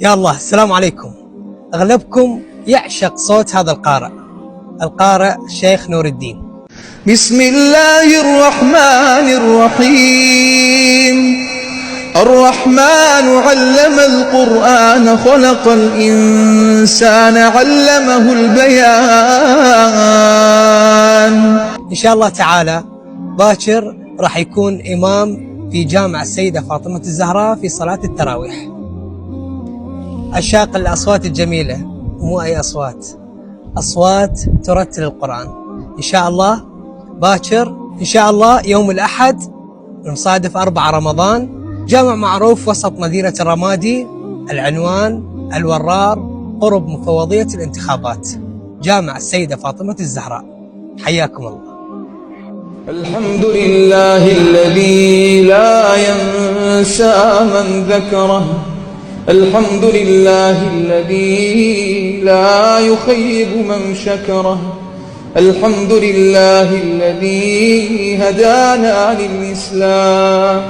يا الله، السلام عليكم. أغلبكم يعشق صوت هذا القارئ الشيخ نور الدين. بسم الله الرحمن الرحيم. الرحمن علم القرآن، خلق الإنسان، علمه البيان. إن شاء الله تعالى باكر راح يكون إمام في جامع السيدة فاطمة الزهراء في صلاة التراويح. عشاق الأصوات الجميلة، مو أي أصوات ترتل القرآن. إن شاء الله باكر، إن شاء الله يوم الأحد المصادف 4 رمضان، جامع معروف وسط مدينة الرمادي، العنوان الورار قرب مفوضية الانتخابات، جامع السيدة فاطمة الزهراء. حياكم الله. الحمد لله الذي لا ينسى من ذكره، الحمد لله الذي لا يخيب من شكره، الحمد لله الذي هدانا للإسلام.